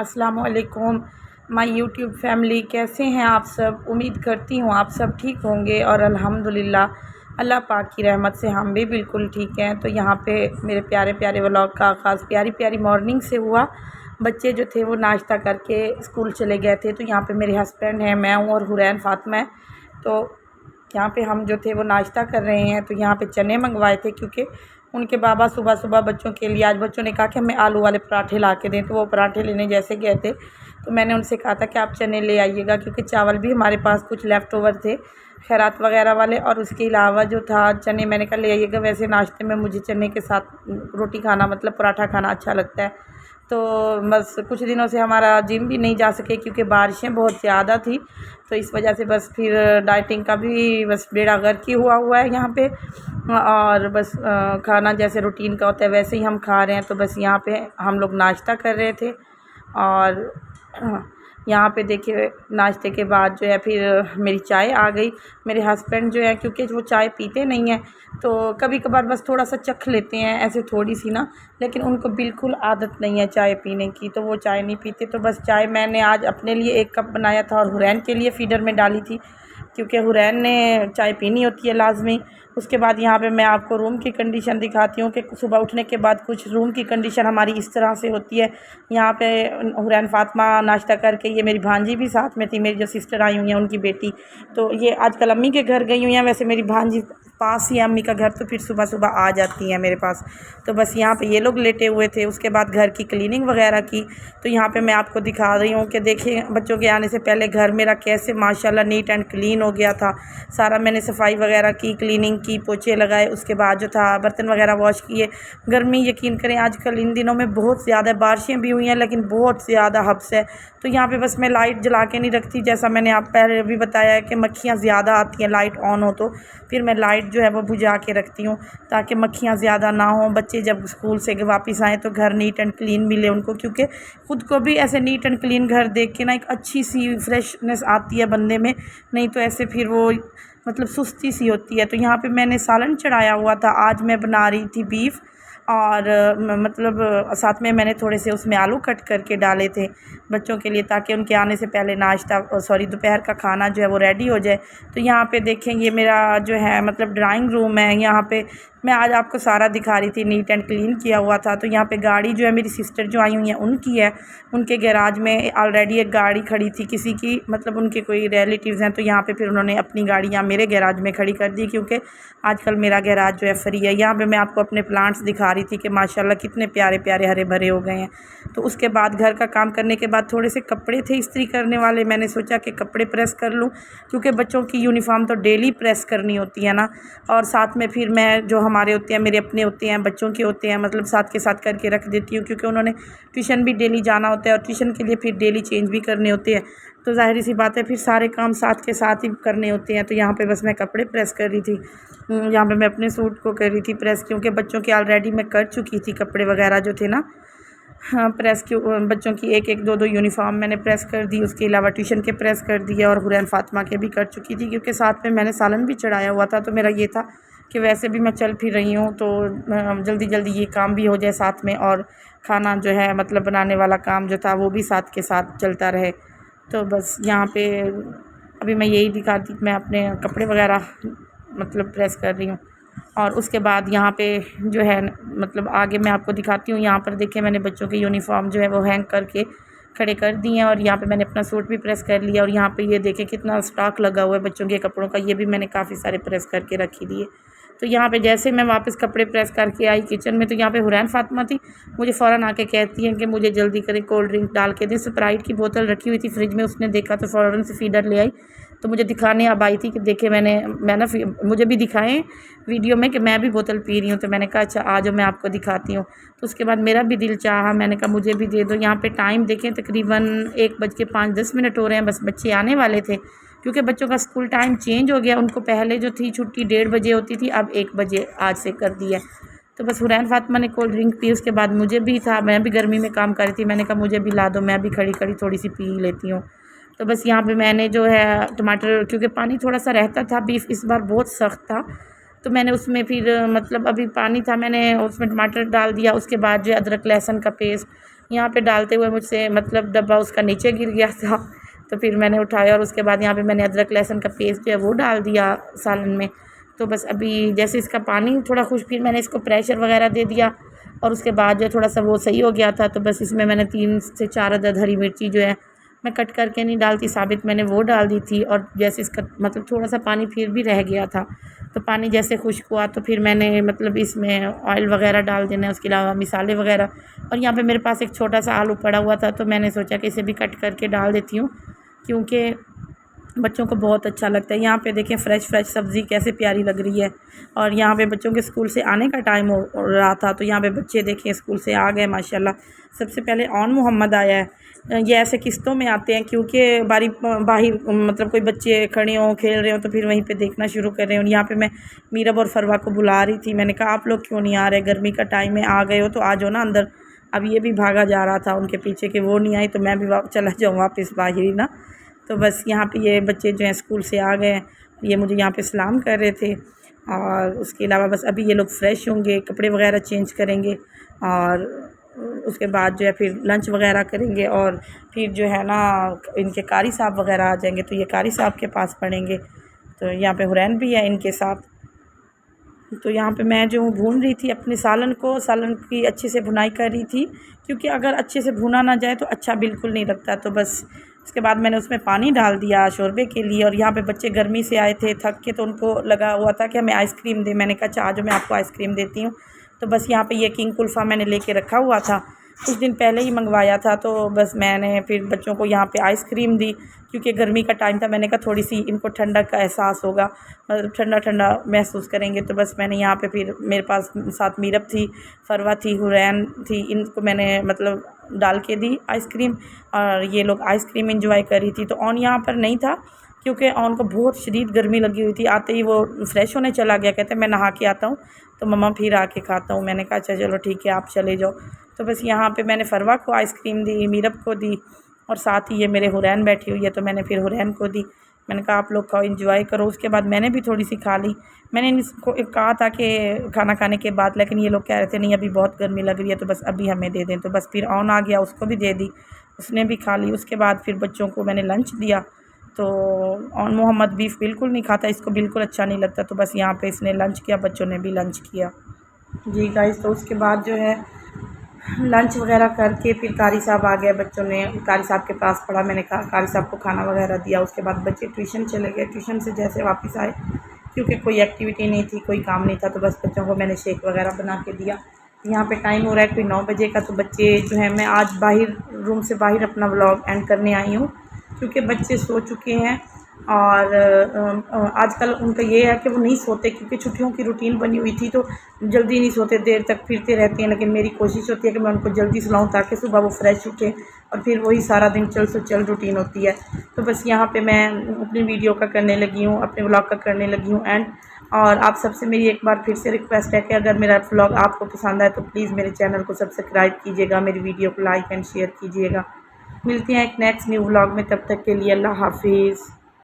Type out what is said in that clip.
अस्सलामुअलैकुम my YouTube family, कैसे हैं आप सब। उम्मीद करती हूँ आप सब ठीक होंगे और अल्हम्दुलिल्लाह अल्लाह पाक की रहमत से हम भी बिल्कुल ठीक हैं। तो यहाँ पे मेरे प्यारे प्यारे व्लॉग का आगाज़ प्यारी प्यारी मॉर्निंग से हुआ। बच्चे जो थे वो नाश्ता करके स्कूल चले गए थे। तो यहाँ पे मेरे हस्बैंड हैं, मैं हूँ और हुरैन फ़ातिमा है। तो यहाँ पे हम जो थे वो नाश्ता कर रहे हैं। तो यहाँ पे चने मंगवाए थे क्योंकि उनके बाबा सुबह सुबह बच्चों के लिए, आज बच्चों ने कहा कि हमें आलू वाले पराठे ला के दें। तो वो पराठे लेने जैसे गए थे तो मैंने उनसे कहा था कि आप चने ले आइएगा, क्योंकि चावल भी हमारे पास कुछ लेफ़्ट ओवर थे खैरात वगैरह वाले, और उसके अलावा जो था चने मैंने कहा ले आइएगा। वैसे नाश्ते में मुझे चने के साथ रोटी खाना मतलब पराठा खाना अच्छा लगता है। तो बस कुछ दिनों से हमारा जिम भी नहीं जा सके क्योंकि बारिशें बहुत ज़्यादा थी। तो इस वजह से बस फिर डाइटिंग का भी बस बेड़ा गर्क ही हुआ है यहाँ पे। और बस खाना जैसे रूटीन का होता है वैसे ही हम खा रहे हैं। तो बस यहाँ पे हम लोग नाश्ता कर रहे थे और यहाँ पे देखिए नाश्ते के बाद जो है फिर मेरी चाय आ गई। मेरे हस्बैंड जो है क्योंकि वो चाय पीते नहीं हैं तो कभी कभार बस थोड़ा सा चख लेते हैं ऐसे थोड़ी सी ना, लेकिन उनको बिल्कुल आदत नहीं है चाय पीने की, तो वो चाय नहीं पीते। तो बस चाय मैंने आज अपने लिए 1 कप बनाया था और हुरैन के लिए फ़ीडर में डाली थी क्योंकि हुरैन ने चाय पीनी होती है लाजमी। उसके बाद यहाँ पे मैं आपको रूम की कंडीशन दिखाती हूँ कि सुबह उठने के बाद कुछ रूम की कंडीशन हमारी इस तरह से होती है। यहाँ पे हुरैन फ़ातिमा नाश्ता करके, ये मेरी भांजी भी साथ में थी, मेरी जो सिस्टर आई हुई हैं उनकी बेटी, तो ये आजकल अम्मी के घर गई हुई हैं। वैसे मेरी भांजी पास ही है अम्मी का घर, तो फिर सुबह सुबह आ जाती हैं मेरे पास। तो बस यहाँ पे ये लोग लेटे हुए थे। उसके बाद घर की क्लीनिंग वगैरह की। तो यहाँ पे मैं आपको दिखा रही हूँ कि देखिए बच्चों के आने से पहले घर मेरा कैसे माशाल्लाह नीट एंड क्लीन हो गया था। सारा मैंने सफाई वगैरह की, क्लीनिंग की, पोछे लगाए। उसके बाद जो था बर्तन वगैरह वॉश किए। गर्मी यकीन करें आजकल इन दिनों में बहुत ज़्यादा, बारिशें भी हुई हैं लेकिन बहुत ज़्यादा हब्स है। तो यहाँ पे बस मैं लाइट जला के नहीं रखती, जैसा मैंने आप पहले भी बताया है कि मक्खियाँ ज़्यादा आती हैं लाइट ऑन हो तो फिर मैं लाइट जो है वो बुझा के रखती हूँ ताकि मक्खियाँ ज़्यादा ना हों। बच्चे जब स्कूल से वापस आएँ तो घर नीट एंड क्लीन मिले उनको, क्योंकि ख़ुद को भी ऐसे नीट एंड क्लीन घर देख के ना एक अच्छी सी फ्रेशनेस आती है बंदे में, नहीं तो ऐसे फिर वो मतलब सुस्ती सी होती है। तो यहाँ पे मैंने सालन चढ़ाया हुआ था। आज मैं बना रही थी बीफ और मतलब साथ में मैंने थोड़े से उसमें आलू कट करके डाले थे बच्चों के लिए, ताकि उनके आने से पहले नाश्ता दोपहर का खाना जो है वो रेडी हो जाए। तो यहाँ पे देखें ये मेरा जो है मतलब ड्राइंग रूम है। यहाँ पे मैं आज आपको सारा दिखा रही थी, नीट एंड क्लीन किया हुआ था। तो यहाँ पे गाड़ी जो है मेरी सिस्टर जो आई हुई हैं उनकी है, उनके गैराज में ऑलरेडी एक गाड़ी खड़ी थी किसी की, मतलब उनके कोई रिलेटिव्स हैं। तो यहाँ पे फिर उन्होंने अपनी गाड़ी यहाँ मेरे गैराज में खड़ी कर दी क्योंकि आजकल मेरा गैराज जो है फ्री है। यहाँ पे मैं आपको अपने प्लांट्स दिखा रही थी कि माशाल्लाह कितने प्यारे प्यारे हरे भरे हो गए हैं। तो उसके बाद घर का काम करने के बाद थोड़े से कपड़े थे इस्त्री करने वाले, मैंने सोचा कि कपड़े प्रेस कर लूँ क्योंकि बच्चों की यूनिफॉर्म तो डेली प्रेस करनी होती है ना। और साथ में फिर मैं जो हमारे होते हैं, मेरे अपने होते हैं, बच्चों के होते हैं, मतलब साथ के साथ करके रख देती हूँ क्योंकि उन्होंने ट्यूशन भी डेली जाना होता है और ट्यूशन के लिए फिर डेली चेंज भी करने होते हैं। तो ज़ाहिर सी बात है फिर सारे काम साथ के साथ ही करने होते हैं। तो यहाँ पे बस मैं कपड़े प्रेस कर रही थी। यहाँ पे मैं अपने सूट को कर रही थी प्रेस क्योंकि बच्चों के ऑलरेडी मैं कर चुकी थी कपड़े वगैरह जो थे ना। हाँ, प्रेस क्यों बच्चों की 1-1 2-2 यूनिफॉर्म मैंने प्रेस कर दी। उसके अलावा ट्यूशन के प्रेस कर दिए और हुरैन फ़ातिमा के भी कर चुकी थी क्योंकि साथ में मैंने सालन भी चढ़ाया हुआ था। तो मेरा ये था कि वैसे भी मैं चल फिर रही हूँ तो जल्दी जल्दी ये काम भी हो जाए साथ में, और खाना जो है मतलब बनाने वाला काम जो था वो भी साथ के साथ चलता रहे। तो बस यहाँ पे अभी मैं यही दिखाती, मैं अपने कपड़े वगैरह मतलब प्रेस कर रही हूँ। और उसके बाद यहाँ पे जो है मतलब आगे मैं आपको दिखाती हूँ। यहाँ पर देखिए मैंने बच्चों की यूनिफॉर्म जो है वो हैंग करके खड़े कर दिए हैं और यहाँ पे मैंने अपना सूट भी प्रेस कर लिया। और यहाँ पे ये देखें कितना स्टॉक लगा हुआ है बच्चों के कपड़ों का, ये भी मैंने काफ़ी सारे प्रेस करके रखी दिए। तो यहाँ पे जैसे मैं वापस कपड़े प्रेस करके आई किचन में तो यहाँ पे हुरैन फ़ातिमा थी, मुझे फ़ौरन आके कहती हैं कि मुझे जल्दी करें कोल्ड ड्रिंक डाल के दें। स्प्राइट की बोतल रखी हुई थी फ्रिज में, उसने देखा तो फ़ौरन से फ़ीडर ले आई। तो मुझे दिखाने अब आई थी कि देखे मैं ना मुझे भी दिखाएं वीडियो में कि मैं भी बोतल पी रही हूँ। तो मैंने कहा अच्छा आ जाओ मैं आपको दिखाती हूँ। तो उसके बाद मेरा भी दिल चाहा, मैंने कहा मुझे भी दे दो। यहाँ पे टाइम देखें तकरीबन 1:05 बजे हो रहे हैं, बस बच्चे आने वाले थे क्योंकि बच्चों का स्कूल टाइम चेंज हो गया। उनको पहले जो थी छुट्टी 1:30 बजे होती थी, अब 1 बजे आज से कर दी है। तो बस हुरैन फ़ातिमा ने कोल्ड ड्रिंक पी। उसके बाद मुझे भी था, मैं भी गर्मी में काम कर रही थी, मैंने कहा मुझे भी ला दो, मैं भी खड़ी खड़ी थोड़ी सी पी लेती हूँ। तो बस यहाँ पे मैंने जो है टमाटर, क्योंकि पानी थोड़ा सा रहता था, बीफ इस बार बहुत सख्त था, तो मैंने उसमें फिर मतलब अभी पानी था मैंने उसमें टमाटर डाल दिया। उसके बाद जो अदरक लहसुन का पेस्ट, यहाँ पे डालते हुए मुझसे मतलब डब्बा उसका नीचे गिर गया था। तो फिर मैंने उठाया और उसके बाद यहाँ पे मैंने अदरक लहसुन का पेस्ट जो है वो डाल दिया सालन में। तो बस अभी जैसे इसका पानी थोड़ा खुश, फिर मैंने इसको प्रेशर वगैरह दे दिया और उसके बाद जो थोड़ा सा वो सही हो गया था। तो बस इसमें मैंने 3 से 4 अदद हरी मिर्ची जो है मैं कट करके नहीं डालती साबित, मैंने वो डाल दी थी। और जैसे इसका मतलब थोड़ा सा पानी फिर भी रह गया था, तो पानी जैसे खुश्क हुआ तो फिर मैंने मतलब इसमें ऑयल वगैरह डाल देना है, उसके अलावा मिसाले वगैरह। और यहाँ पे मेरे पास एक छोटा सा आलू पड़ा हुआ था, तो मैंने सोचा कि इसे भी कट करके डाल देती हूँ, क्योंकि बच्चों को बहुत अच्छा लगता है। यहाँ पे देखें फ़्रेश सब्ज़ी कैसे प्यारी लग रही है। और यहाँ पे बच्चों के स्कूल से आने का टाइम हो रहा था, तो यहाँ पे बच्चे देखें स्कूल से आ गए माशाल्लाह। सबसे पहले ऑन मोहम्मद आया है। ये ऐसे किस्तों में आते हैं, क्योंकि बाहर मतलब कोई बच्चे खड़े हों खेल रहे हो तो फिर वहीं पे देखना शुरू कर रहे हो। यहाँ पे मैं मीरब और फरवा को बुला रही थी, मैंने कहा आप लोग क्यों नहीं आ रहे, गर्मी का टाइम है, आ गए हो तो आ जाओ ना अंदर। अब ये भी भागा जा रहा था उनके पीछे कि वो नहीं आई तो मैं भी चला जाऊँ वापस बाहर ही ना। तो बस यहाँ पे ये बच्चे जो हैं स्कूल से आ गए, ये मुझे यहाँ पे सलाम कर रहे थे। और उसके अलावा बस अभी ये लोग फ़्रेश होंगे, कपड़े वगैरह चेंज करेंगे और उसके बाद जो है फिर लंच वगैरह करेंगे। और फिर जो है ना इनके कारी साहब वगैरह आ जाएंगे, तो ये कारी साहब के पास पढ़ेंगे। तो यहाँ पे हुरैन भी है इनके साथ। तो यहाँ पे मैं जो भून रही थी अपने सालन को, सालन की अच्छे से भुनाई कर रही थी, क्योंकि अगर अच्छे से भुना ना जाए तो अच्छा बिल्कुल नहीं लगता। तो बस उसके बाद मैंने उसमें पानी डाल दिया शोरबे के लिए। और यहाँ पे बच्चे गर्मी से आए थे थक के, तो उनको लगा हुआ था कि हमें आइसक्रीम दे। मैंने कहा अच्छा आज मैं आपको आइसक्रीम देती हूँ। तो बस यहाँ पे ये किंग कुल्फ़ा मैंने लेके रखा हुआ था, कुछ दिन पहले ही मंगवाया था। तो बस मैंने फिर बच्चों को यहाँ पे आइसक्रीम दी, क्योंकि गर्मी का टाइम था। मैंने कहा थोड़ी सी इनको ठंडक का एहसास होगा, मतलब ठंडा ठंडा महसूस करेंगे। तो बस मैंने यहाँ पे फिर मेरे पास साथ मीरब थी, फरवा थी, हुरैन थी, इनको मैंने मतलब डाल के दी आइसक्रीम। और ये लोग आइसक्रीम एंजॉय कर रही थी। तो ऑन यहाँ पर नहीं था, क्योंकि ऑन को बहुत शदीद गर्मी लगी हुई थी। आते ही वो फ़्रेश होने चला गया, कहते मैं नहा के आता हूँ तो मम्मा फिर आके खाता हूँ। मैंने कहा अच्छा चलो ठीक है आप चले जाओ। तो बस यहाँ पे मैंने फरवा को आइसक्रीम दी, मीरब को दी, और साथ ही ये मेरे हुरैन बैठी हुई है तो मैंने फिर हुरैन को दी। मैंने कहा आप लोग खाओ एंजॉय करो। उसके बाद मैंने भी थोड़ी सी खा ली। मैंने इनको कहा था कि खाना खाने के बाद, लेकिन ये लोग कह रहे थे नहीं अभी बहुत गर्मी लग रही है तो बस अभी हमें दे दें। तो बस फिर ऑन आ गया, उसको भी दे दी, उसने भी खा ली। उसके बाद फिर बच्चों को मैंने लंच दिया। तो ऑन मोहम्मद बीफ बिल्कुल नहीं खाता, इसको बिल्कुल अच्छा नहीं लगता। तो बस यहाँ पे इसने लंच किया, बच्चों ने भी लंच किया। जी गाइस, तो उसके बाद जो है लंच वगैरह करके फिर कारी साहब आ गए। बच्चों ने कारी साहब के पास पढ़ा, मैंने कहा कारी साहब को खाना वगैरह दिया। उसके बाद बच्चे ट्यूशन चले गए। ट्यूशन से जैसे वापस आए, क्योंकि कोई एक्टिविटी नहीं थी, कोई काम नहीं था, तो बस बच्चों को मैंने शेक वगैरह बना के दिया। यहाँ पे टाइम हो रहा है कोई 9 बजे का। तो बच्चे जो है, मैं आज बाहर रूम से बाहर अपना व्लॉग एंड करने आई हूँ, क्योंकि बच्चे सो चुके हैं। और आजकल उनका ये है कि वो नहीं सोते, क्योंकि छुट्टियों की रूटीन बनी हुई थी तो जल्दी नहीं सोते, देर तक फिरते रहते हैं। लेकिन मेरी कोशिश होती है कि मैं उनको जल्दी सुलाऊं, ताकि सुबह वो फ्रेश उठें और फिर वही सारा दिन चल से चल रूटीन होती है। तो बस यहाँ पे मैं अपनी वीडियो का करने लगी हूँ, अपने व्लॉग का करने लगी हूँ एंड। और आप सबसे मेरी एक बार फिर से रिक्वेस्ट है कि अगर मेरा व्लॉग आपको पसंद आए तो प्लीज़ मेरे चैनल को सब्सक्राइब कीजिएगा, मेरी वीडियो को लाइक एंड शेयर कीजिएगा। मिलते हैं एक नेक्स्ट न्यू व्लॉग में, तब तक के लिए अल्लाह हाफिज़।